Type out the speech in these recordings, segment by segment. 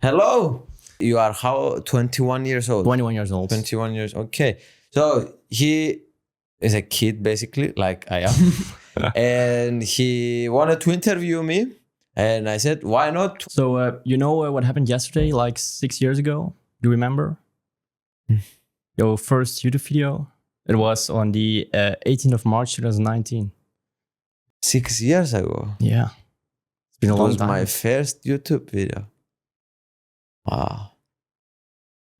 Hello. You are how 21 years old? 21 years old. 21 years. Okay. So he is a kid basically, like I am. And he wanted to interview me. And I said, why not? So, what happened yesterday, like 6 years ago? Do you remember? Your first YouTube video? It was on the 18th of March, 2019. 6 years ago. Yeah. It's been a It long was time. my first YouTube video. Wow.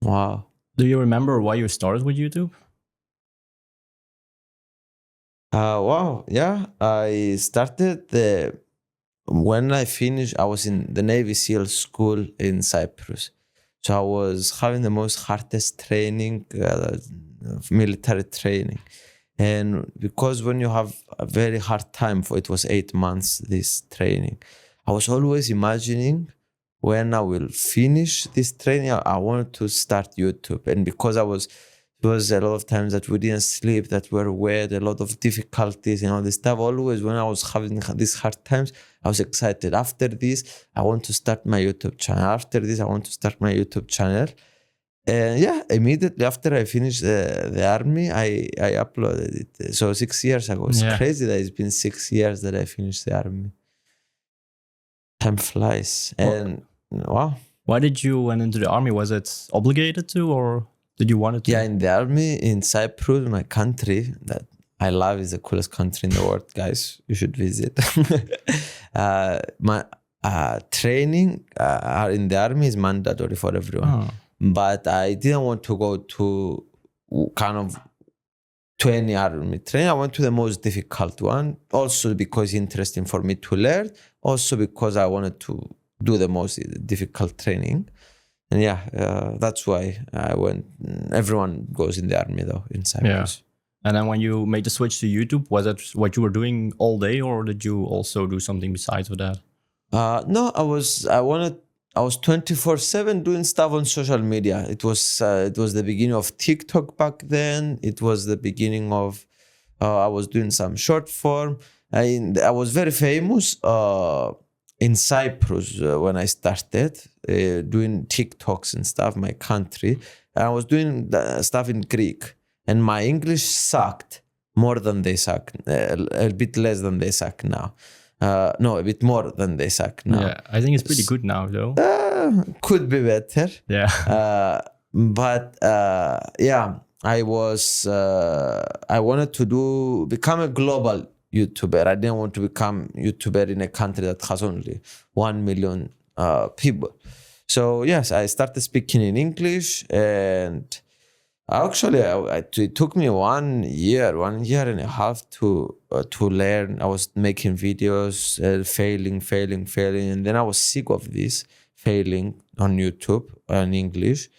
Wow. Do you remember why you started with YouTube? Wow. Yeah. I started when I finished, I was in the Navy SEAL school in Cyprus. So I was having the most hardest training, military training. And because when you have a very hard time it was 8 months, this training, I was always imagining when I will finish this training, I wanted to start YouTube. And because it was a lot of times that we didn't sleep, that we were wet, a lot of difficulties and all this stuff. Always when I was having these hard times, I was excited. After this, I want to start my YouTube channel. After this, I want to start my YouTube channel. And yeah, immediately after I finished the army, I uploaded it. So 6 years ago. It's crazy that it's been 6 years that I finished the army. Time flies. And wow. Why did you went into the army? Was it obligated to, or did you want it to? Yeah, in the army in Cyprus, my country that I love, is the coolest country in the world, guys. You should visit. My training in the army is mandatory for everyone. But I didn't want to go to any army training. I went to the most difficult one, also because it's interesting for me to learn, also because I wanted to do the most difficult training. And that's why I went. Everyone goes in the army though in Cyprus. And then when you made the switch to YouTube, was that what you were doing all day, or did you also do something besides with that? No, I was 24/7 doing stuff on social media. It was the beginning of TikTok back then. It was the beginning of I was doing some short form. I was very famous in Cyprus when I started doing TikToks and stuff. My country, I was doing stuff in Greek, and my English sucked more than they suck. A bit less than they suck now. No, a bit more than they suck now. Yeah, I think it's pretty good now, though. Could be better. Yeah. I wanted to become a global YouTuber. I didn't want to become YouTuber in a country that has only 1 million people. So yes, I started speaking in English, and actually, it took me 1 year and a half to learn. I was making videos, failing, and then I was sick of this failing on YouTube in English,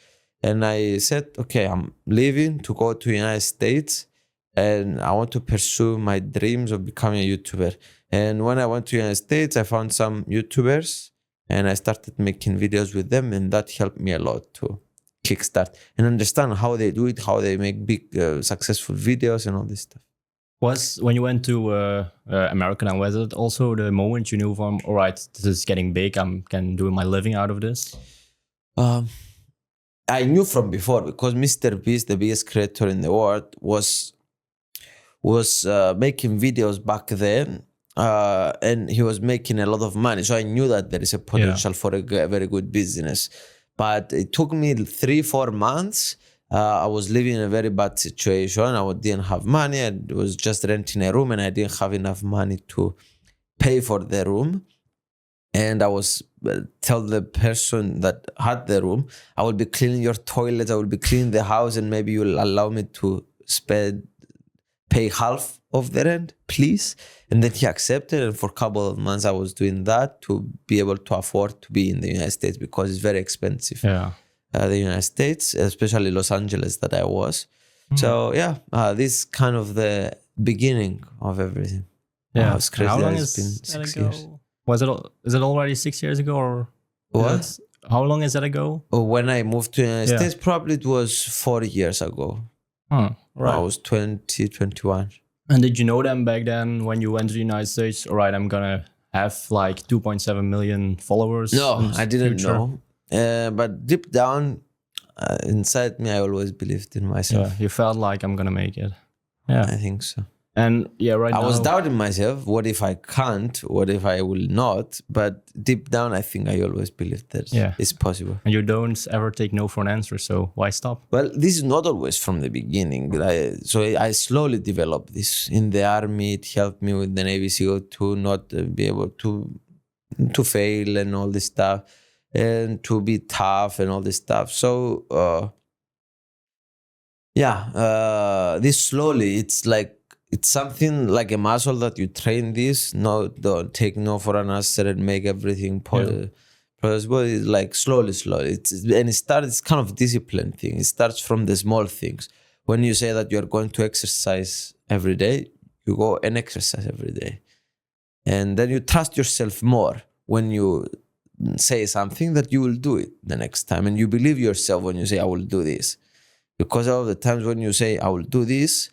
and I said, okay, I'm leaving to go to the United States, and I want to pursue my dreams of becoming a YouTuber. And when I went to the United States, I found some YouTubers, and I started making videos with them, and that helped me a lot to kickstart and understand how they do it, how they make big successful videos and all this stuff. Was when you went to America, and was it also the moment you knew from, all right, this is getting big, I can do my living out of this? I knew from before, because Mr. Beast, the biggest creator in the world, was making videos back then, and he was making a lot of money. So I knew that there is a potential for a very good business. But it took me 3-4 months. I was living in a very bad situation. I didn't have money. I was just renting a room, and I didn't have enough money to pay for the room. And I was tell the person that had the room, I will be cleaning your toilets, I will be cleaning the house, and maybe you'll allow me to pay half of the rent, please. And then he accepted, and for a couple of months I was doing that to be able to afford to be in the United States, because it's very expensive. The United States, especially Los Angeles that I was. So this is kind of the beginning of everything. It's crazy. How long it's been 6 years. Is it already 6 years ago, or what? How long is that ago? When I moved to the United States, probably it was 4 years ago. Right. I was 21. And did you know them back then when you went to the United States? All right, I'm gonna have like 2.7 million followers. No, I didn't know. But deep down, inside me, I always believed in myself. Yeah, you felt like I'm gonna make it. Yeah, I think so. and yeah, right I now was doubting myself. What if I can't? What if I will not? But deep down, I think I always believed that it's possible. And you don't ever take no for an answer, so why stop? Well, this is not always from the beginning. So I slowly developed this. In the army, it helped me with the Navy SEAL to not be able to fail and all this stuff, and to be tough and all this stuff. So this slowly, it's something like a muscle that you train this. No, don't take no for an answer and make everything possible. It's like slowly. It's kind of discipline thing. It starts from the small things. When you say that you're going to exercise every day, you go and exercise every day. And then you trust yourself more when you say something that you will do it the next time. And you believe yourself when you say, I will do this. Because all the times when you say, I will do this,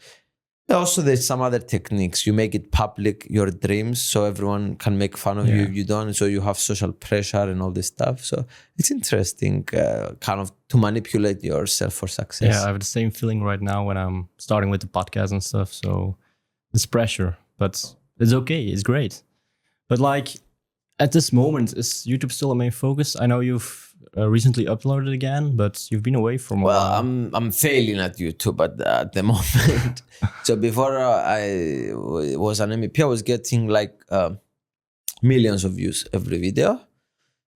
also there's some other techniques. You make it public, your dreams, so everyone can make fun of you if you don't. So you have social pressure and all this stuff. So it's interesting kind of to manipulate yourself for success. Yeah, I have the same feeling right now when I'm starting with the podcast and stuff. So it's pressure, but it's okay. It's great. But like at this moment, is YouTube still a main focus? I know you've recently uploaded again, but you've been away from a while. I'm failing at YouTube at the moment. So before I was an MEP, I was getting like millions of views every video.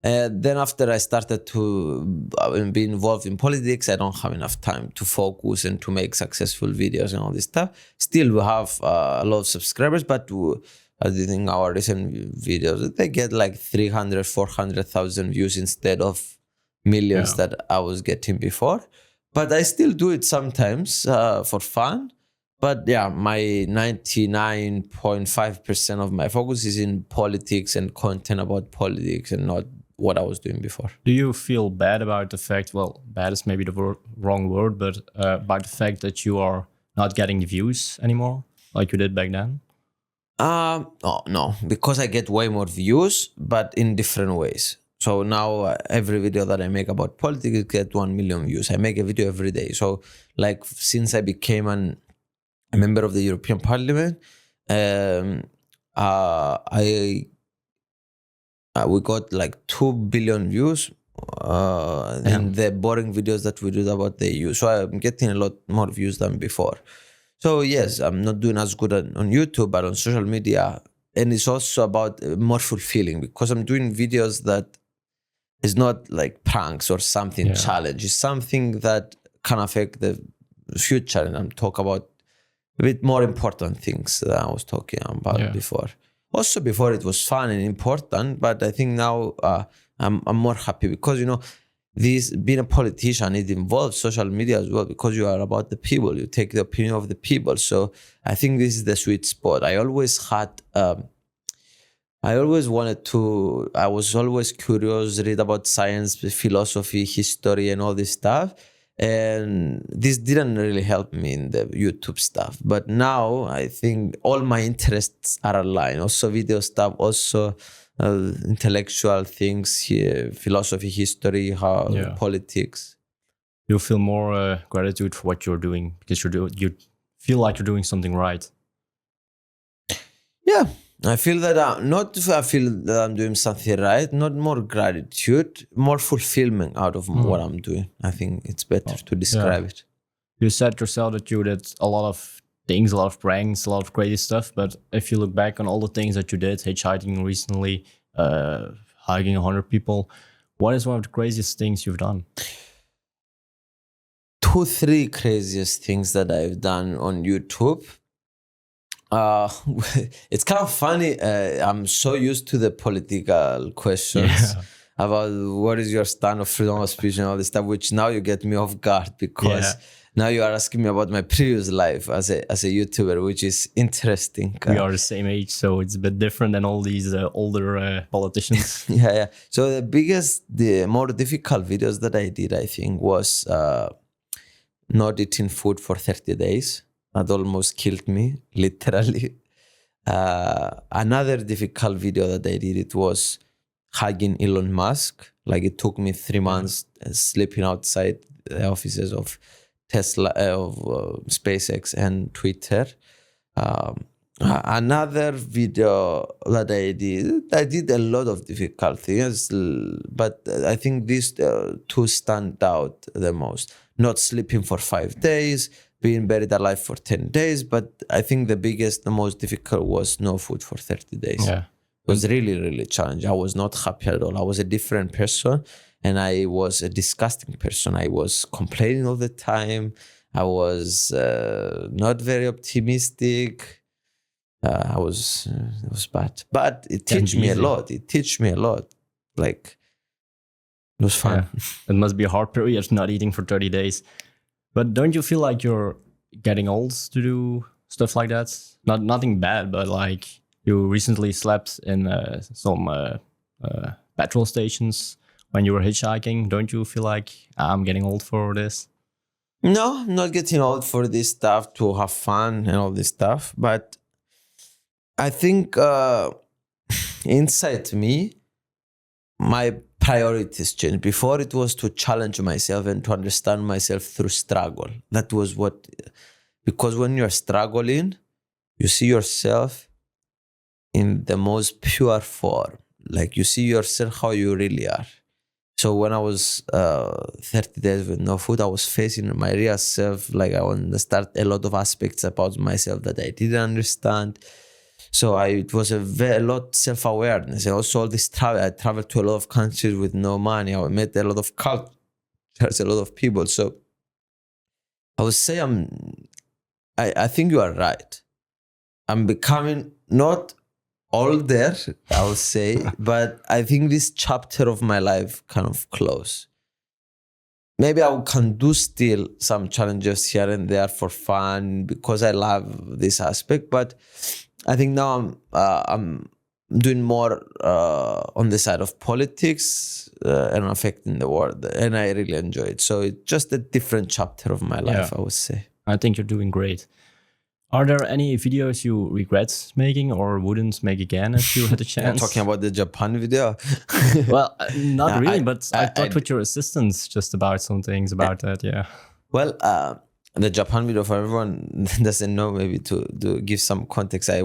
And then after I started to be involved in politics, I don't have enough time to focus and to make successful videos and all this stuff. Still, we have a lot of subscribers, but I think our recent videos, they get like 300, 400,000 views instead of millions that I was getting before. But I still do it sometimes for fun. But yeah, my 99.5% of my focus is in politics and content about politics and not what I was doing before. Do you feel bad about the fact, well, bad is maybe the wrong word, but about the fact that you are not getting the views anymore like you did back then? No, because I get way more views, but in different ways. So now every video that I make about politics get 1 million views. I make a video every day. So like since I became a member of the European Parliament, we got like 2 billion views in the boring videos that we do about the EU. So I'm getting a lot more views than before. So yes, I'm not doing as good on YouTube, but on social media. And it's also about more fulfilling because I'm doing videos that is not like pranks or something challenge. It's something that can affect the future. And I'm talking about a bit more important things that I was talking about before. Also before it was fun and important, but I think now I'm more happy because, you know, this being a politician, it involves social media as well because you are about the people. You take the opinion of the people. So I think this is the sweet spot. I always was always curious, read about science, philosophy, history, and all this stuff. And this didn't really help me in the YouTube stuff. But now I think all my interests are aligned. Also video stuff, also intellectual things here, philosophy, history, politics. You feel more gratitude for what you're doing because you feel like you're doing something right. Yeah, I feel that I feel that I'm doing something right, not more gratitude, more fulfillment out of what I'm doing. I think it's better to describe it. You said yourself that you did a lot of things, a lot of pranks, a lot of crazy stuff. But if you look back on all the things that you did, hitchhiking recently, hugging 100 people, what is one of the craziest things you've done? 2-3 craziest things that I've done on YouTube. It's kind of funny. I'm so used to the political questions about what is your stand of freedom of speech and all this stuff, which now you get me off guard because now you are asking me about my previous life as a YouTuber, which is interesting. We are the same age, so it's a bit different than all these older politicians. So the more difficult videos that I did, I think, was not eating food for 30 days. That almost killed me, literally. Another difficult video that I did, it was hugging Elon Musk, Like it took me 3 months sleeping outside the offices of Tesla, of SpaceX and Twitter. Another video that I did a lot of difficult things, but I think these two stand out the most. Not sleeping for 5 days, being buried alive for 10 days, but I think the most difficult was no food for 30 days. Yeah. It was really, really challenging. I was not happy at all. I was a different person, and I was a disgusting person. I was complaining all the time. I was not very optimistic. It was bad, but it teach me a lot. It teach me a lot. Like it was fun. Yeah. It must be a hard period not eating for 30 days. But don't you feel like you're getting old to do stuff like that? Nothing bad, but like you recently slept in some petrol stations when you were hitchhiking. Don't you feel like I'm getting old for this? No, I'm not getting old for this stuff to have fun and all this stuff, but I think inside me, my priorities changed. Before it was to challenge myself and to understand myself through struggle. That was because when you're struggling, you see yourself in the most pure form. Like you see yourself how you really are. So when I was 30 days with no food, I was facing my real self. Like I understand a lot of aspects about myself that I didn't understand. So it was a lot self-awareness. And also all this travel. I traveled to a lot of countries with no money. I met a lot of cultures, a lot of people. So I would say I think you are right. I'm becoming not older, I would say, but I think this chapter of my life kind of close. Maybe I can do still some challenges here and there for fun because I love this aspect, but I think now I'm doing more on the side of politics and affecting the world, and I really enjoy it. So it's just a different chapter of my life, I would say. I think you're doing great. Are there any videos you regret making or wouldn't make again if you had a chance? Talking about the Japan video? Well, not really, but I talked with your assistants just about some things about that, yeah. Well, the Japan video, for everyone doesn't know, maybe to give some context, I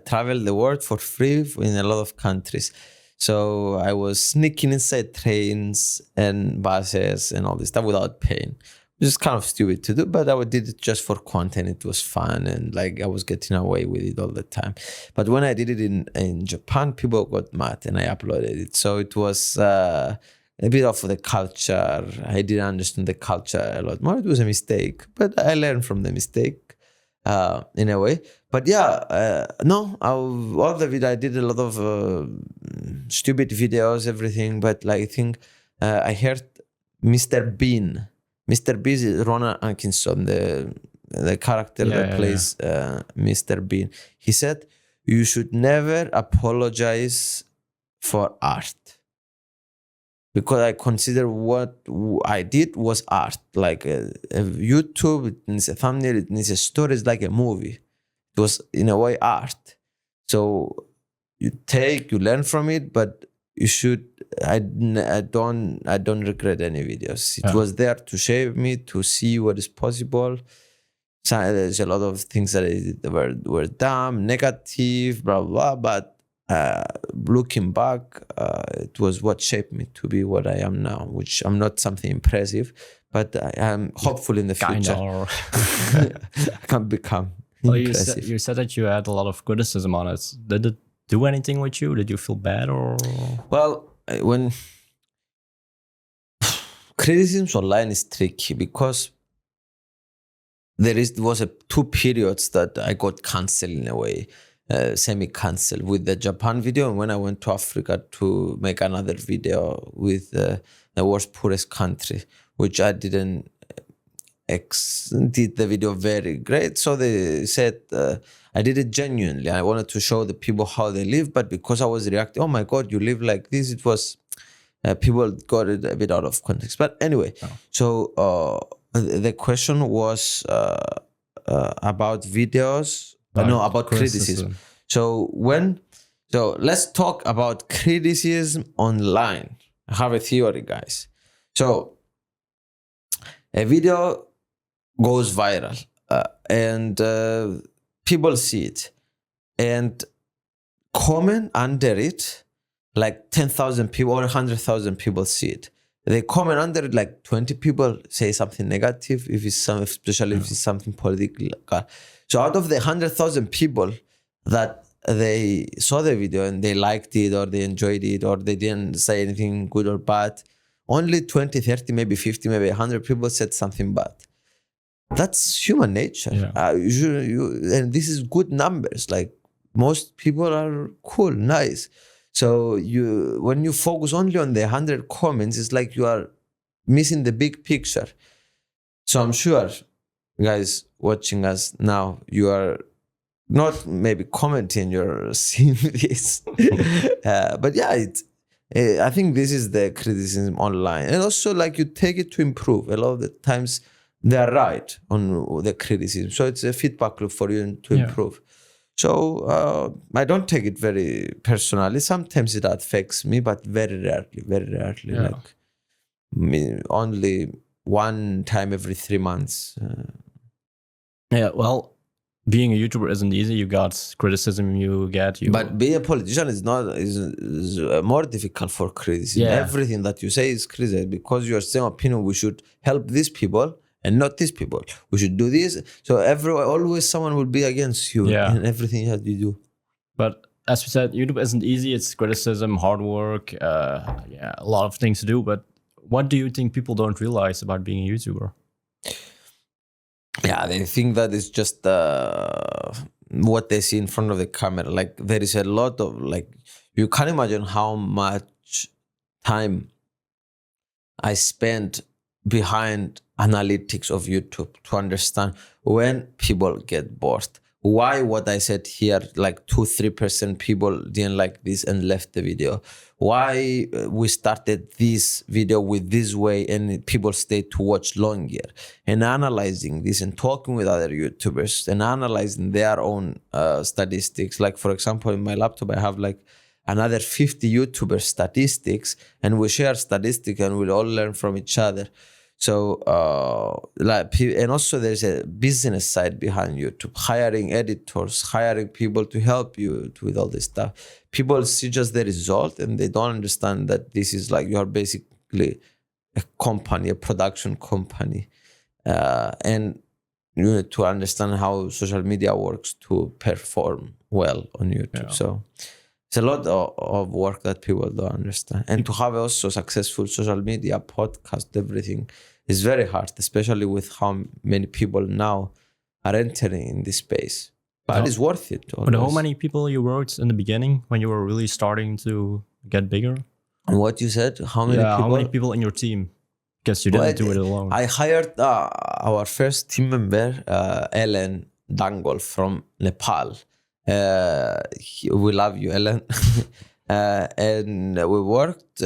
traveled the world for free in a lot of countries. So I was sneaking inside trains and buses and all this stuff without paying. Which is kind of stupid to do, but I did it just for content. It was fun and like I was getting away with it all the time. But when I did it in Japan, people got mad and I uploaded it. So it was a bit of the culture. I didn't understand the culture a lot more. It was a mistake, but I learned from the mistake in a way. But yeah, all the video, I did a lot of stupid videos, everything. But like I think I heard Mr. Bean. Mr. Bean is Ronan Atkinson, the character that plays Mr. Bean. He said, you should never apologize for art. Because I consider what I did was art. Like a YouTube, it needs a thumbnail, it needs a story, it's like a movie. It was in a way art. So you learn from it, but you should. I don't regret any videos. It was there to shape me, to see what is possible. So there's a lot of things that I did that were dumb, negative, blah blah. But looking back, it was what shaped me to be what I am now. Which I'm not something impressive, but I am hopeful in the future. I can become. Well, you said that you had a lot of criticism on it. Did it do anything with you? Did you feel bad or? Well, when criticism online is tricky because there was 2 periods that I got cancelled in a way, semi-cancelled with the Japan video, and when I went to Africa to make another video with the world's poorest country, which I didn't did the video very great. So they said I did it genuinely. I wanted to show the people how they live, but because I was reacting, oh my God, you live like this, it was people got it a bit out of context. But anyway, so the question was about videos, about criticism. So let's talk about criticism online. I have a theory, guys. So a video goes viral and people see it and comment under it, like 10,000 people or 100,000 people see it. They comment under it, like 20 people say something negative, if it's some, especially if it's something political. So out of the 100,000 people that they saw the video and they liked it or they enjoyed it or they didn't say anything good or bad, only 20, 30, maybe 50, maybe 100 people said something bad. That's human nature. Yeah. And this is good numbers. Like most people are cool, nice. So when you focus only on the 100 comments, it's like you are missing the big picture. So I'm sure, guys watching us now, you are not maybe commenting, you're seeing this. But yeah, I think this is the criticism online. And also, like, you take it to improve. A lot of the times they are right on the criticism. So it's a feedback loop for you to improve. So I don't take it very personally. Sometimes it affects me, but very rarely. Yeah. Like only one time every 3 months. Yeah, well, being a YouTuber isn't easy. You got criticism, But being a politician is more difficult for criticism. Yeah. Everything that you say is criticism because you are saying opinion. We should help these people and not these people. We should do this. So always someone will be against you in everything that you do. But as we said, YouTube isn't easy. It's criticism, hard work, a lot of things to do. But what do you think people don't realize about being a YouTuber? Yeah, they think that it's just what they see in front of the camera. Like there is a lot of, like, you can't imagine how much time I spent behind analytics of YouTube to understand when people get bored. Why what I said here, like 2-3% people didn't like this and left the video. Why we started this video with this way and people stayed to watch longer. And analyzing this and talking with other YouTubers and analyzing their own statistics. Like, for example, in my laptop, I have like another 50 YouTuber statistics, and we share statistics and we'll all learn from each other. So, and also there's a business side behind YouTube, hiring editors, hiring people to help you with all this stuff. People see just the result and they don't understand that this is like, you're basically a company, a production company. And you need to understand how social media works to perform well on YouTube. Yeah. So it's a lot of work that people don't understand. And to have also successful social media, podcast, everything is very hard, especially with how many people now are entering in this space. But it's worth it. But how many people you wrote in the beginning when you were really starting to get bigger? What you said? How many people? How many people in your team? Because you didn't do it alone. I hired our first team member, Ellen Dangol from Nepal. We love you, Ellen. And we worked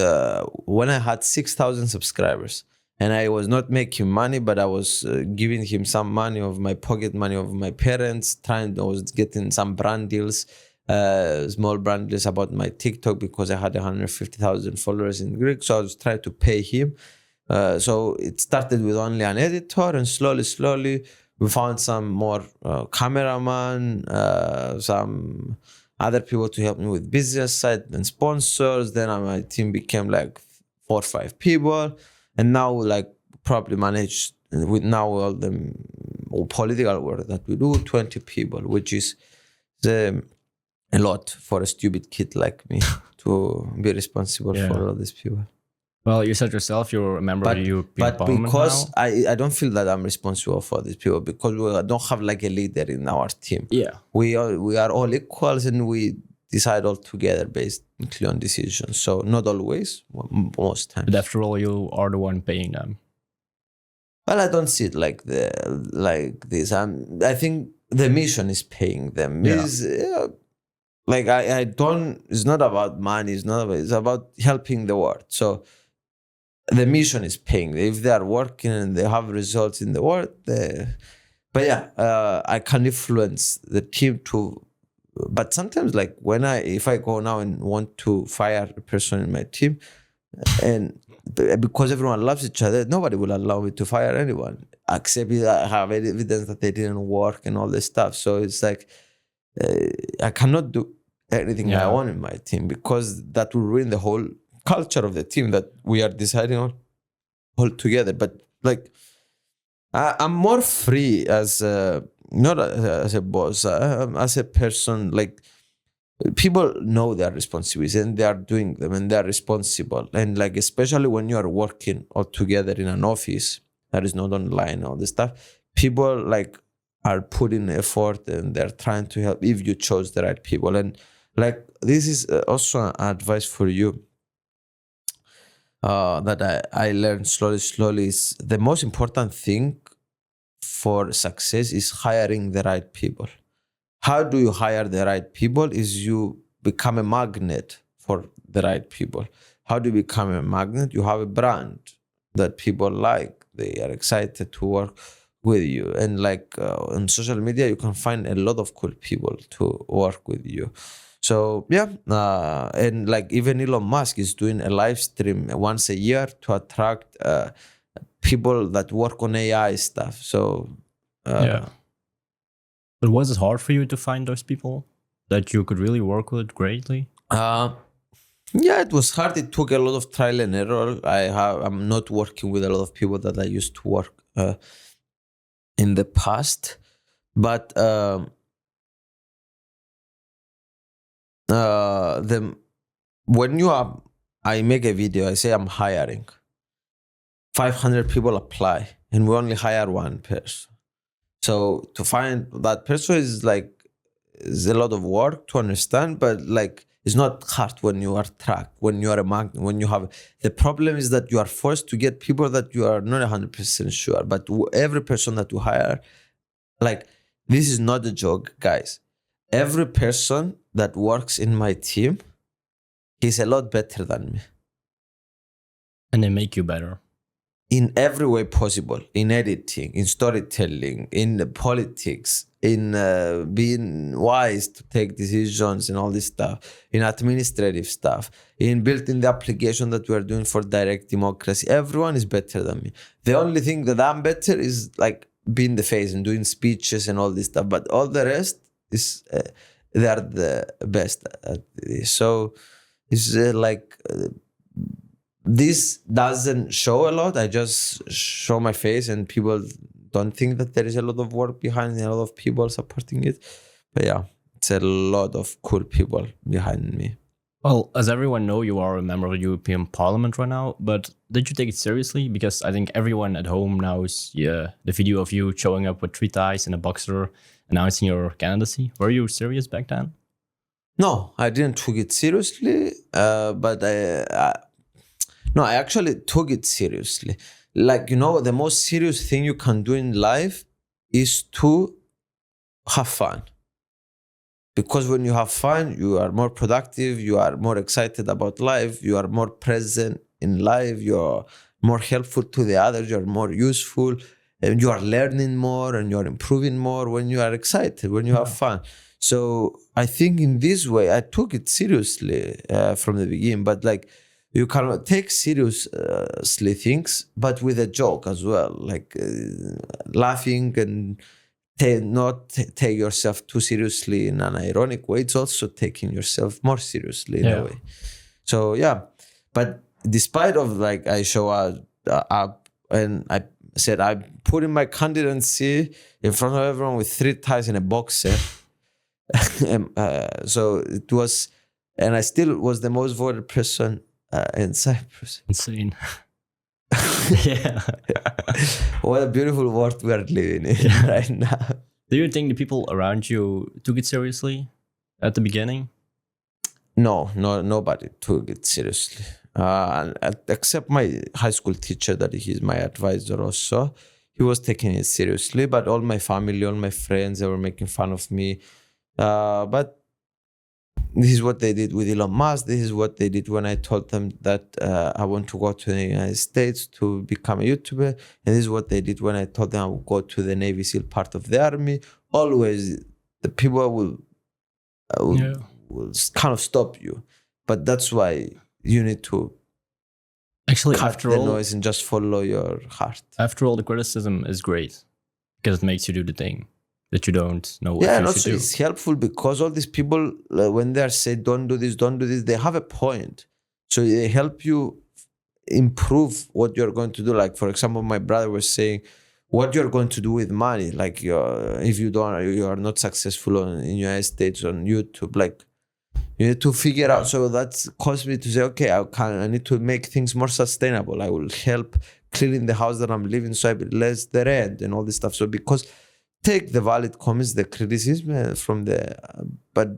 when I had 6,000 subscribers. And I was not making money, but I was giving him some money of my pocket money of my parents. I was getting some brand deals, small brand deals about my TikTok because I had 150,000 followers in Greek. So I was trying to pay him. So it started with only an editor, and slowly we found some more cameraman, some other people to help me with business side and sponsors. Then my team became like 4 or 5 people. And now, like, probably manage with now all the political work that we do, 20 people, which is a lot for a stupid kid like me to be responsible for all these people. Well, you said yourself you're a member of the European Parliament. But because I don't feel that I'm responsible for these people, because we don't have like a leader in our team. Yeah, we are all equals, and we decide all together basically on decisions. So not always, most times. But after all, you are the one paying them. Well, I don't see it like this. I think the mission is paying them. Like I don't. It's not about money. It's about helping the world. So the mission is paying. If they are working and they have results in the world, I can influence the team to. But sometimes, like if I go now and want to fire a person in my team, And because everyone loves each other, nobody will allow me to fire anyone, except if I have evidence that they didn't work and all this stuff. So it's like I cannot do anything I Yeah. want in my team, because that will ruin the whole culture of the team that we are deciding on all together. But like I'm more free as not as a boss, as a person. Like people know their responsibilities and they are doing them and they are responsible. And like especially when you are working all together in an office that is not online, all this stuff, people like are putting effort and they're trying to help if you chose the right people. And like this is also an advice for you that I learned slowly is the most important thing for success is hiring the right people. How do you hire the right people is you become a magnet for the right people. How do you become a magnet? You have a brand that people like. They are excited to work with you. And like on social media, you can find a lot of cool people to work with you. So yeah, and like even Elon Musk is doing a live stream once a year to attract people that work on AI stuff. So Yeah. But was it hard for you to find those people that you could really work with greatly? uh, yeah, it was hard. It took a lot of trial and error. I'm not working with a lot of people that I used to work in the past, but the when you are, I make a video. I say I'm hiring. 500 people apply, and we only hire one person. So to find that person is a lot of work to understand, but like it's not hard when you are tracked, when you are a magnet, when you have. The problem is that you are forced to get people that you are not 100% sure. But every person that you hire, like this is not a joke, guys. Every person that works in my team is a lot better than me And they make you better. in every way possible, in editing, in storytelling, in politics, in being wise to take decisions and all this stuff, in administrative stuff, in building the application that we are doing for direct democracy. Everyone is better than me. The only thing that I'm better is like being the face and doing speeches and all this stuff, but all the rest is they are the best at this. So it's this doesn't show a lot. I just show my face and people don't think that there is a lot of work behind and a lot of people supporting it. But yeah, it's a lot of cool people behind me. Well, as everyone know, you are a member of the European Parliament right now, but did you take it seriously? Because I think everyone at home knows the video of you showing up with 3 ties and a boxer announcing your candidacy. Were you serious back then? No, I didn't took it seriously, but I actually took it seriously. Like, the most serious thing you can do in life is to have fun. Because when you have fun, you are more productive, you are more excited about life, you are more present in life, you're more helpful to the others, you're more useful, and you are learning more and you're improving more when you are excited, when you have fun. So I think in this way, I took it seriously from the beginning, but like you cannot take seriously things, but with a joke as well, like laughing and not take yourself too seriously in an ironic way. It's also taking yourself more seriously in a way. So yeah, but despite of like I show up and I said I put in my candidacy in front of everyone with 3 ties and a boxer. So it was, and I still was the most voted person in Cyprus. Insane. Yeah. What a beautiful world we are living in right now. Do you think the people around you took it seriously at the beginning? No, nobody took it seriously. Except my high school teacher, that he's my advisor also. He was taking it seriously, but all my family, all my friends, they were making fun of me. But this is what they did with Elon Musk. This is what they did when I told them that I want to go to the United States to become a YouTuber. And this is what they did when I told them I would go to the Navy SEAL part of the army. Always the people will kind of stop you. But that's why you need to Actually, cut the noise and just follow your heart. after all, the criticism is great because it makes you do the thing that you don't know Yeah, if and you also should do. it's helpful because all these people, when they are saying don't do this, they have a point. So they help you improve what you're going to do. Like, for example, my brother was saying, what you're going to do with money, like if you are not successful in United States on YouTube, like you need to figure out. So that's caused me to say, okay, I need to make things more sustainable. I will help cleaning the house that I'm living so I pay less the rent and all this stuff. So because take the valid comments, the criticism from the, but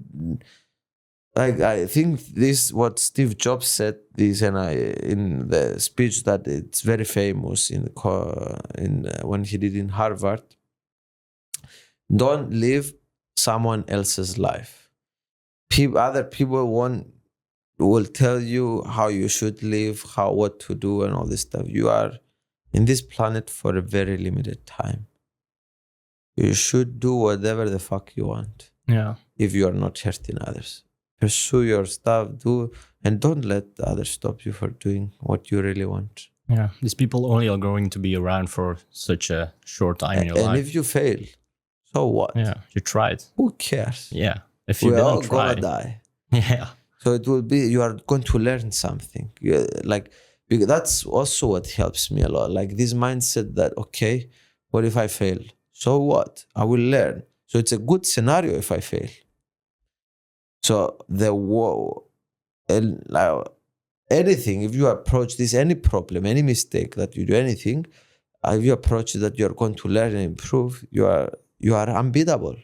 I think this what Steve Jobs said this, and in the speech that it's very famous in when he did in Harvard. Don't live someone else's life. Other people will tell you how you should live, what to do, and all this stuff. You are in this planet for a very limited time. You should do whatever the fuck you want. Yeah. If you are not hurting others, pursue your stuff, and don't let others stop you for doing what you really want. Yeah. These people only are going to be around for such a short time in your life. And if you fail, so what? Yeah, you tried. Who cares? Yeah. If you We're all didn't try, gonna die. yeah. So it will be, you are going to learn something. That's also what helps me a lot. Like this mindset that, okay, what if I fail? So what? I will learn. So it's a good scenario if I fail. So anything, if you approach this, any problem, any mistake that you do, anything, if you approach it that you're going to learn and improve, you are unbeatable.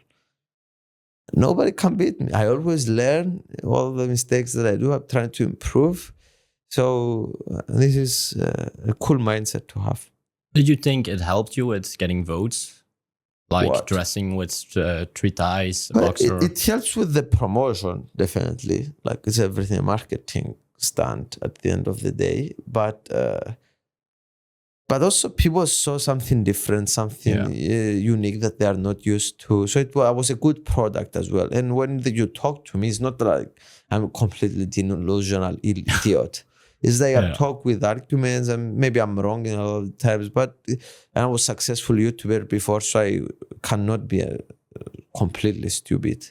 Nobody can beat me. I always learn all the mistakes that I do. I'm trying to improve. So this is a cool mindset to have. Did you think it helped you with getting votes? Like What? dressing with 3 ties, a boxer? It helps with the promotion, definitely. Like it's everything a marketing stunt at the end of the day. But also people saw something different, something unique that they are not used to. So it was a good product as well. And when you talk to me, it's not like I'm a completely delusional idiot. It's like I talk with arguments, and maybe I'm wrong in a lot of times, but I was a successful YouTuber before, so I cannot be completely stupid.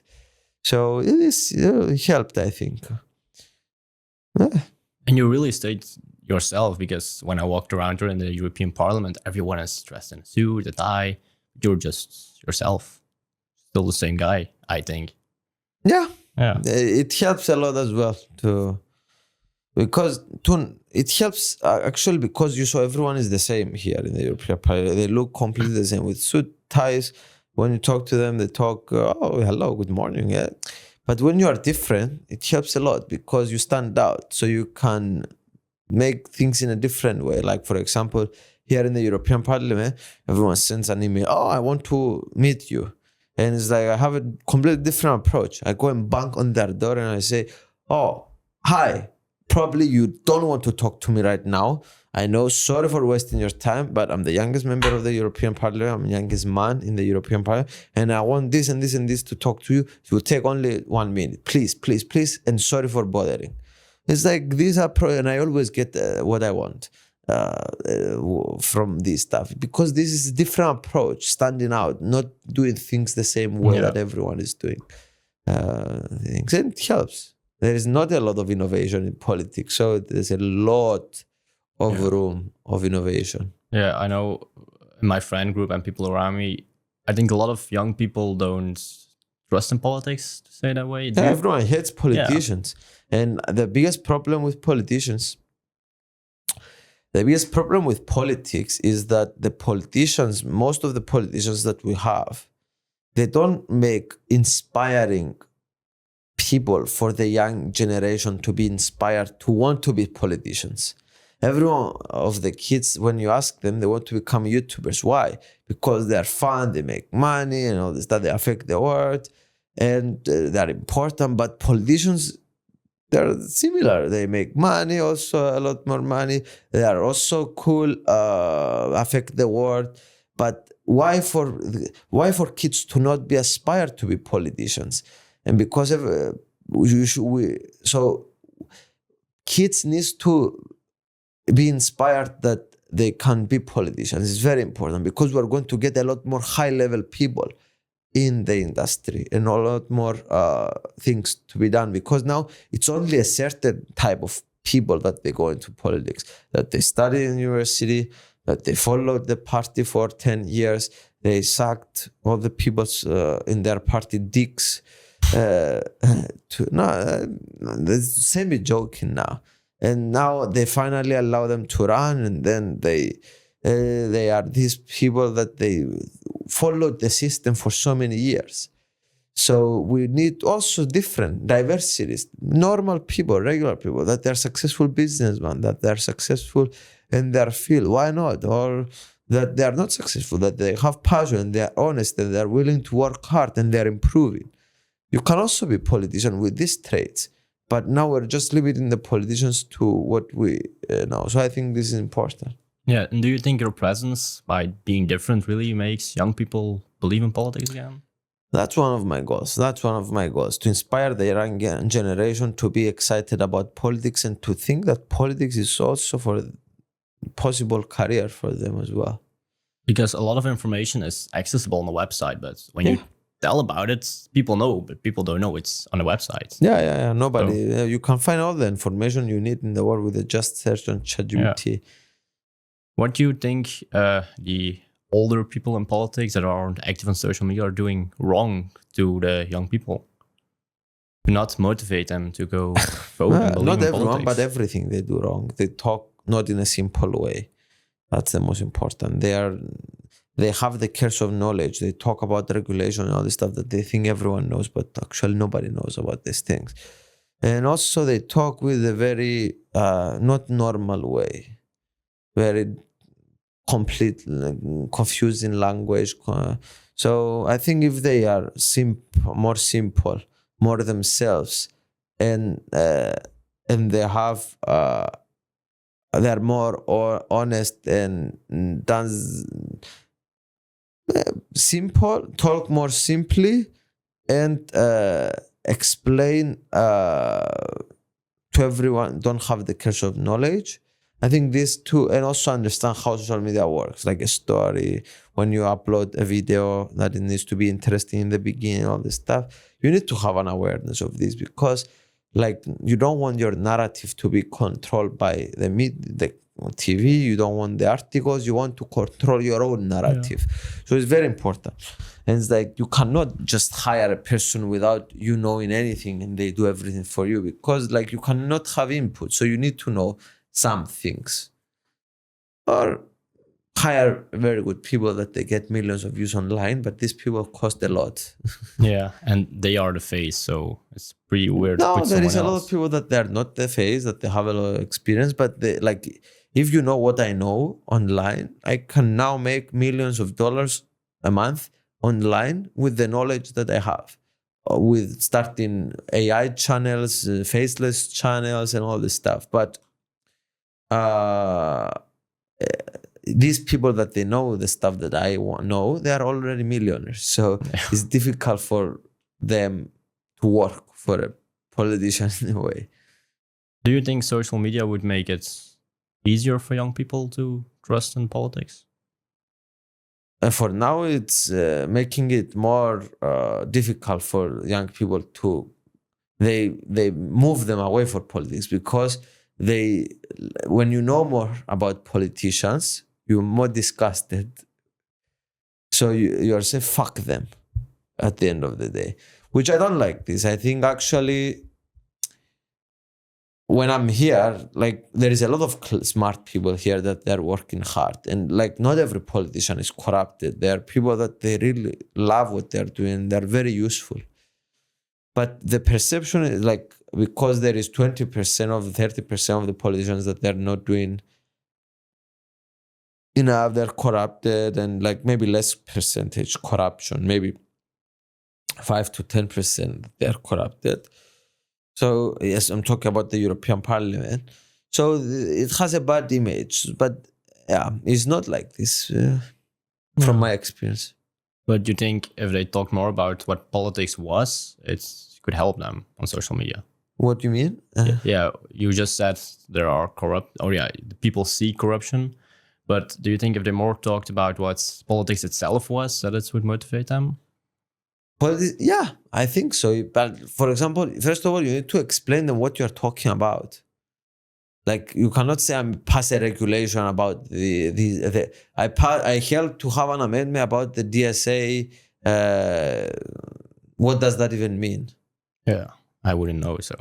So it helped, I think. And you really stayed yourself, because when I walked around here in the European Parliament, everyone is dressed in a suit, a tie. You're just yourself. Still the same guy, I think. Yeah. Yeah. It helps a lot as well it helps actually because you saw everyone is the same here in the European Parliament. They look completely the same with suit, ties. When you talk to them, they talk, oh, hello, good morning. Yeah. But when you are different, it helps a lot because you stand out. So you can make things in a different way. Like, for example, here in the European Parliament, everyone sends an email, oh, I want to meet you. And it's like, I have a completely different approach. I go and bang on their door and I say, oh, hi. Probably you don't want to talk to me right now. I know, sorry for wasting your time, but I'm the youngest member of the European Parliament. I'm the youngest man in the European Parliament. And I want this and this and this to talk to you. It will take only 1 minute. Please, please, please. And sorry for bothering. It's like these are and I always get what I want from this stuff, because this is a different approach, standing out, not doing things the same way that everyone is doing things. And it helps. There is not a lot of innovation in politics, so there's a lot of room of innovation. Yeah, I know in my friend group and people around me, I think a lot of young people don't trust in politics, to say that way. Yeah, everyone hates politicians. Yeah. And the biggest problem with politics is that most of the politicians that we have, they don't make inspiring people for the young generation to be inspired to want to be politicians. Everyone of the kids, when you ask them, they want to become YouTubers. Why? Because they're fun, they make money and all this stuff, they affect the world and they're important. But politicians, they're similar. They make money, also a lot more money. They are also cool, affect the world. But why for kids to not be aspired to be politicians? And because of so kids needs to be inspired that they can be politicians. It's very important because we're going to get a lot more high-level people in the industry and a lot more things to be done, because now it's only a certain type of people that they go into politics, that they study in university, that they followed the party for 10 years, they sucked all the people in their party dicks. The same is joking now. And now they finally allow them to run, and then they are these people that they followed the system for so many years. So we need also different diversities, normal people, regular people, that they're successful businessmen, that they're successful in their field. Why not? Or that they are not successful, that they have passion, they are honest, and they're willing to work hard, and they're improving. You can also be a politician with these traits, but now we're just limiting the politicians to what we know. So I think this is important. Yeah, and do you think your presence, by being different, really makes young people believe in politics again? That's one of my goals. To inspire the young generation to be excited about politics and to think that politics is also for a possible career for them as well. Because a lot of information is accessible on the website, but when you tell about it, people know, but people don't know it's on the website. Yeah. Nobody. You can find all the information you need in the world with a just search on ChatGPT. Yeah. What do you think the older people in politics that aren't active on social media are doing wrong to the young people? To not motivate them to go vote and believe Not in everyone, politics. but everything they do wrong. They talk not in a simple way. That's the most important. They have the curse of knowledge. They talk about regulation and all this stuff that they think everyone knows, but actually nobody knows about these things. And also they talk with a very not normal way, very complete, confusing language. So I think if they are more simple, more themselves, and they have they're more honest and simple, talk more simply, and explain to everyone, don't have the curse of knowledge. I think these two, and also understand how social media works, like a story. When you upload a video, that it needs to be interesting in the beginning, all this stuff. You need to have an awareness of this, because like you don't want your narrative to be controlled by the TV. You don't want the articles. You want to control your own narrative. Yeah. So it's very important. And it's like you cannot just hire a person without you knowing anything and they do everything for you, because like you cannot have input. So you need to know some things, or hire very good people that they get millions of views online, but these people cost a lot. Yeah, and they are the face, so it's pretty weird. No, there is a lot of people that they're not the face, that they have a lot of experience, but they, like, if you know what I know online, I can now make millions of dollars a month online with the knowledge that I have, with starting AI channels, faceless channels, and all this stuff. But these people that they know the stuff that I know, they are already millionaires. So it's difficult for them to work for a politician in a way. Do you think social media would make it easier for young people to trust in politics? For now, it's making it more difficult for young people to, they move them away from politics, because when you know more about politicians, you're more disgusted. So you're saying, fuck them at the end of the day, which I don't like this. I think actually when I'm here, like there is a lot of smart people here that they're working hard, and like not every politician is corrupted. There are people that they really love what they're doing. They're very useful. But the perception is like, because there is 20% of 30% of the politicians that they're not doing enough, they're corrupted, and like maybe less percentage corruption, maybe 5 to 10% they're corrupted. So yes, I'm talking about the European Parliament. So it has a bad image, but yeah, it's not like this from my experience. But you think if they talk more about what politics was, it could help them on social media? What do you mean? Yeah, you just said there are corrupt. Oh yeah, the people see corruption, but do you think if they more talked about what politics itself was, that it would motivate them? Yeah, I think so. But for example, first of all, you need to explain them what you're talking about. Like you cannot say I'm pass a regulation about I helped to have an amendment about the DSA. What does that even mean? Yeah, I wouldn't know. So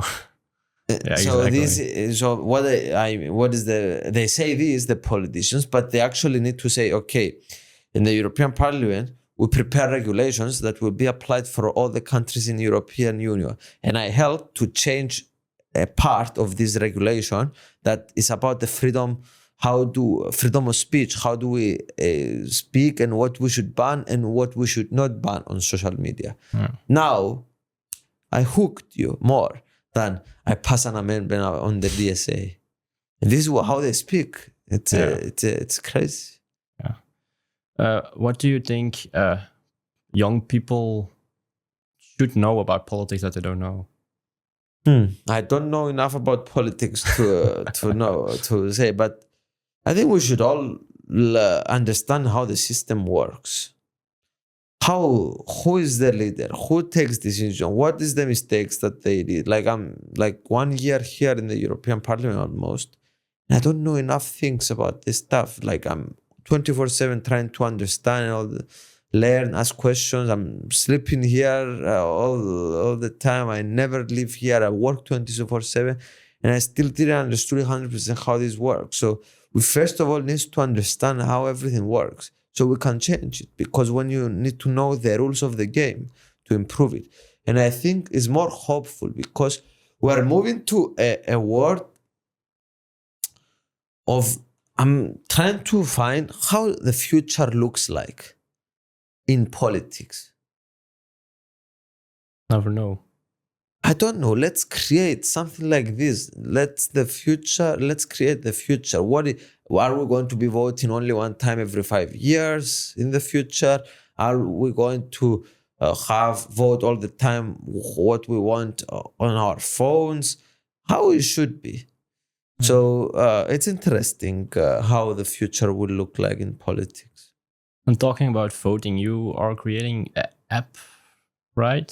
yeah, So exactly. what is they say this the politicians, but they actually need to say, okay, in the European Parliament we prepare regulations that will be applied for all the countries in the European Union, and I helped to change a part of this regulation that is about the freedom of speech, how do we speak, and what we should ban and what we should not ban on social media. Now I hooked you more than I pass an amendment on the DSA. And this is how they speak. It's crazy. What do you think young people should know about politics that they don't know? I don't know enough about politics to say, but I think we should all understand how the system works. Who is the leader? Who takes decision? What is the mistakes that they did? Like I'm like 1 year here in the European Parliament almost. And I don't know enough things about this stuff. Like I'm 24/7 trying to understand learn, ask questions. I'm sleeping here all the time. I never live here. I work 24/7, and I still didn't understand 100% how this works. So we first of all need to understand how everything works, so we can change it. Because when you need to know the rules of the game to improve it, and I think it's more hopeful because we're moving to a world of. I'm trying to find how the future looks like in politics. Never know. I don't know. Let's create something like this. Let's create the future. Are we going to be voting only one time every 5 years in the future? Are we going to have vote all the time what we want on our phones? How it should be. So it's interesting how the future will look like in politics. And talking about voting, you are creating an app, right?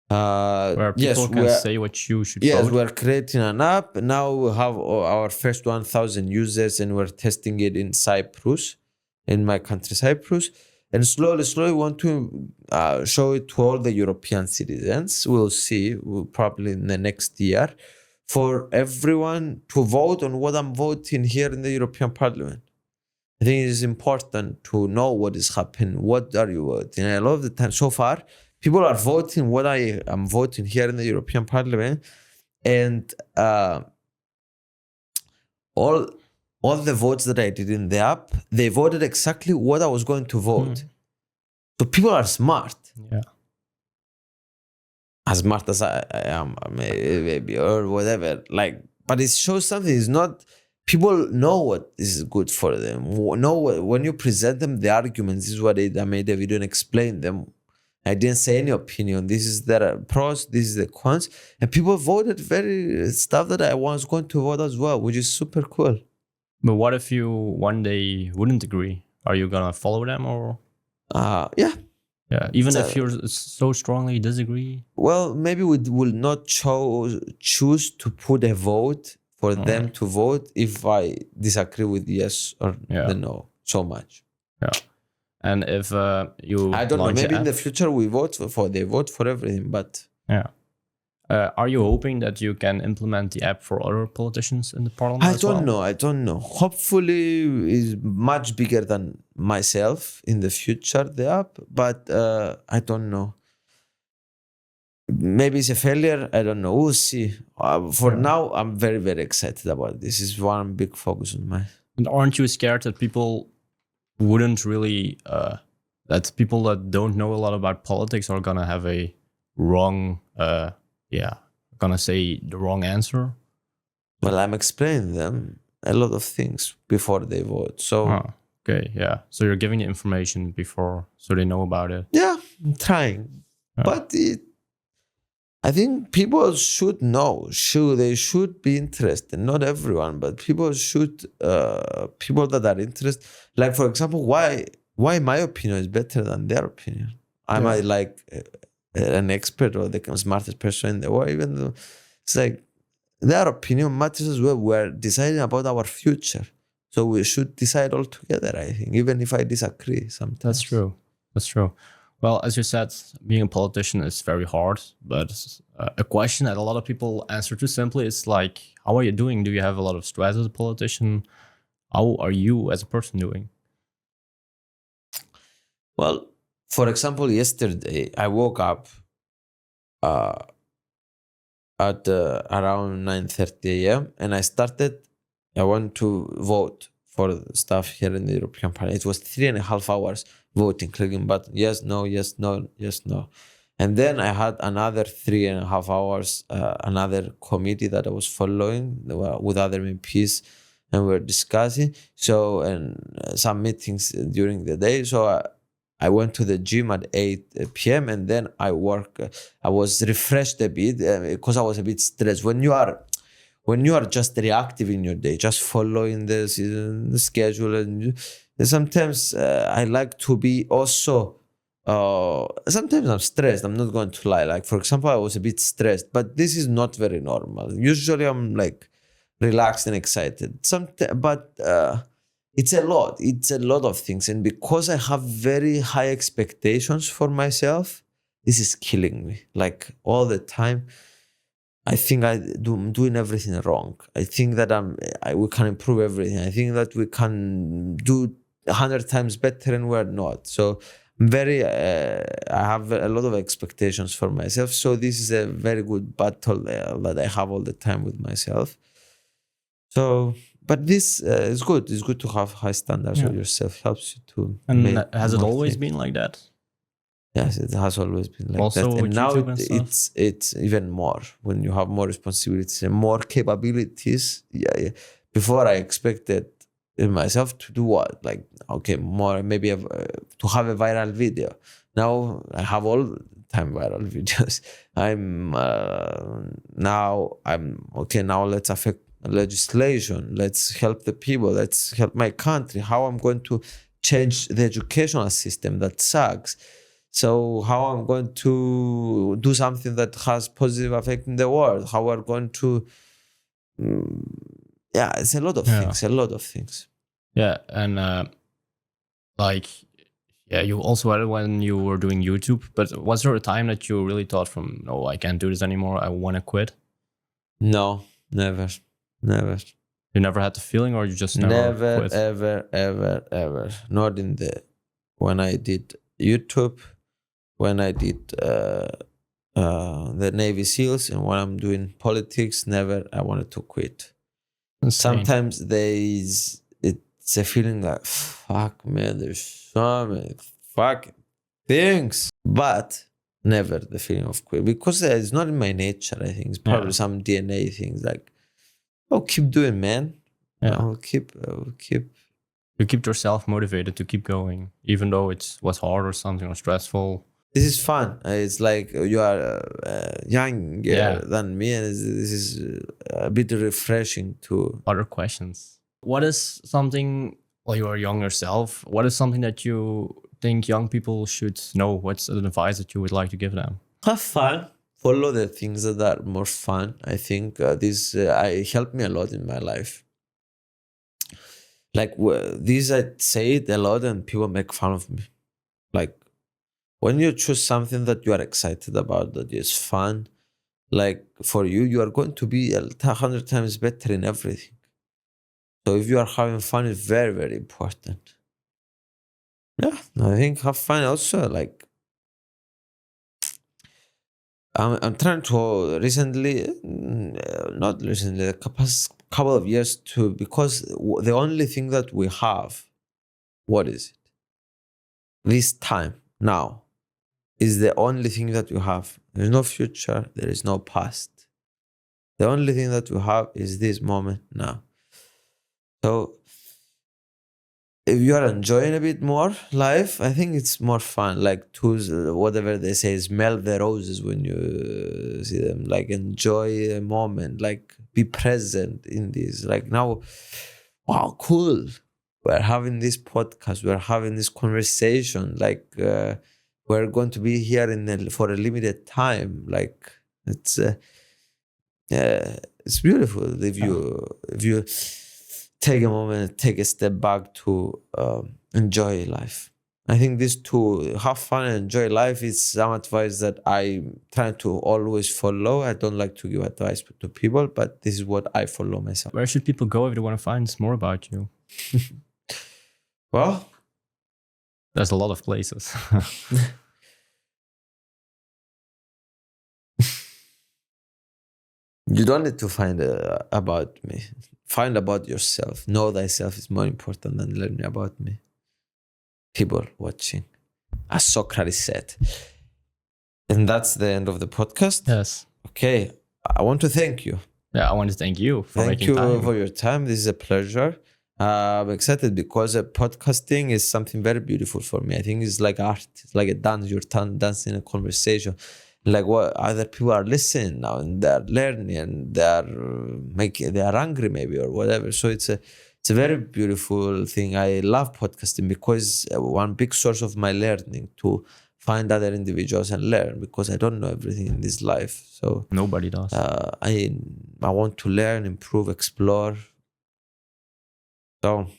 Where people can say what you should vote. Yes, we're creating an app. Now we have our first 1,000 users and we're testing it in Cyprus, in my country, Cyprus. And slowly we want to show it to all the European citizens. We'll see, probably in the next year, for everyone to vote on what I'm voting here in the European Parliament. I think it is important to know what is happening. What are you voting? And a lot of the time, so far, people are voting what I am voting here in the European Parliament, and all the votes that I did in the app, they voted exactly what I was going to vote. So people are smart. Yeah. As smart as I am, maybe, or whatever. Like, but it shows something. It's not. People know what is good for them. When you present them the arguments, this is what I made a video and explained them. I didn't say any opinion. This is the pros, this is the cons. And people voted very stuff that I was going to vote as well, which is super cool. But what if you one day wouldn't agree? Are you gonna follow them or? Yeah. Yeah, even if you're so strongly disagree? Well, maybe we will not choose to put a vote for them to vote if I disagree with yes or the no so much. Yeah. And if you I don't know, maybe in the future we they vote for everything, but yeah. Are you hoping that you can implement the app for other politicians in the parliament? I don't know. Hopefully it's much bigger than myself in the future, the app, but I don't know. Maybe it's a failure. I don't know. We'll see. For now, I'm very, very excited about this. This is one big focus on mine. And aren't you scared that people wouldn't really, that people that don't know a lot about politics are gonna have a wrong, gonna say the wrong answer? Well, I'm explaining them a lot of things before they vote. So okay, yeah. So you're giving the information before, so they know about it. Yeah, I'm trying, but I think people should know. They should be interested. Not everyone, but people should. People that are interested. Like for example, why my opinion is better than their opinion? Am I like an expert or the smartest person in the world? Even though it's like their opinion matters as well. We're deciding about our future, so we should decide all together. I think, even if I disagree sometimes. That's true. That's true. Well, as you said, being a politician is very hard, but a question that a lot of people answer too simply is like, how are you doing? Do you have a lot of stress as a politician? How are you as a person doing? Well, for example, yesterday I woke up uh, at around 9:30 a.m. and I went to vote for the stuff here in the European Parliament. It was 3.5 hours voting, clicking button, yes, no, yes, no, yes, no. And then I had another 3.5 hours, another committee that I was following with other MPs, and we were discussing. So, and some meetings during the day. So I went to the gym at 8 p.m. and then I was refreshed a bit because I was a bit stressed. When you are just reactive in your day, just following the schedule, and sometimes I like to be also. Sometimes I'm stressed. I'm not going to lie. Like for example, I was a bit stressed, but this is not very normal. Usually, I'm like relaxed and excited. But it's a lot. It's a lot of things, and because I have very high expectations for myself, this is killing me. Like all the time. I think I'm doing everything wrong. I think that we can improve everything. I think that we can do 100 times better, and we're not. So I have a lot of expectations for myself. So this is a very good battle that I have all the time with myself. So, but this is good. It's good to have high standards of yourself. Helps you to And make has it more always things. been like that? Yes, it has always been like Also that, and with now YouTube and stuff? it's even more when you have more responsibilities and more capabilities. Yeah. Before I expected myself to do what, like okay, more maybe to have a viral video. Now I have all the time viral videos. I'm okay. Now let's affect legislation. Let's help the people. Let's help my country. How I'm going to change the educational system that sucks. So how I'm going to do something that has positive effect in the world? How we're going to, it's a lot of things. A lot of things. Yeah, and like, yeah, you also had it when you were doing YouTube. But was there a time that you really thought from, no, I can't do this anymore. I want to quit? No, never. You never had the feeling, or you just never quit? Ever. Not when I did YouTube, when I did the Navy SEALs, and when I'm doing politics, never I wanted to quit. Insane. Sometimes it's a feeling like, fuck man, there's so many fucking things, but never the feeling of quit, because it's not in my nature. I think it's probably some DNA things like, oh, keep doing, man. Yeah. I'll keep. You keep yourself motivated to keep going, even though it was hard or something or stressful. This is fun. It's like you are younger than me, and this is a bit refreshing to. Other questions. What is something, while you are young yourself, what is something that you think young people should know? What's an advice that you would like to give them? Have fun. Follow the things that are more fun. I think this helped me a lot in my life. Like this, I say it a lot, and people make fun of me. Like when you choose something that you are excited about, that is fun, like for you, you are going to be 100 times better in everything. So if you are having fun, it's very, very important. Yeah, I think have fun also. Like I'm trying to not recently, the couple of years to, because the only thing that we have, what is it? This time now is the only thing that you have. There is no future. There is no past. The only thing that you have is this moment now. So if you are enjoying a bit more life, I think it's more fun. Like to whatever they say, smell the roses when you see them. Like enjoy a moment. Like be present in this. Like now, wow, cool. We're having this podcast. We're having this conversation. Like we're going to be here for a limited time. Like it's. Yeah, it's beautiful if you take a moment, take a step back to enjoy life. I think this to have fun and enjoy life is some advice that I try to always follow. I don't like to give advice to people, but this is what I follow myself. Where should people go if they want to find more about you? Well, there's a lot of places. You don't need to find about me. Find about yourself. Know thyself is more important than learning about me. People watching, as Socrates said. And that's the end of the podcast. Yes. Okay. I want to thank you. Yeah, I want to thank you for making time. Thank you for your time. This is a pleasure. I'm excited because podcasting is something very beautiful for me. I think it's like art. It's like a dance. You're dancing a conversation. Like what other people are listening now and they're learning and they are angry maybe or whatever. So it's a very beautiful thing. I love podcasting because one big source of my learning to find other individuals and learn, because I don't know everything in this life. So nobody does. I want to learn, improve, explore. So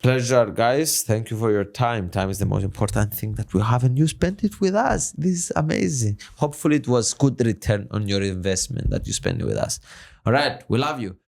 pleasure, guys. Thank you for your time. Time is the most important thing that we have, and you spent it with us. This is amazing. Hopefully it was good return on your investment that you spent it with us. All right. We love you.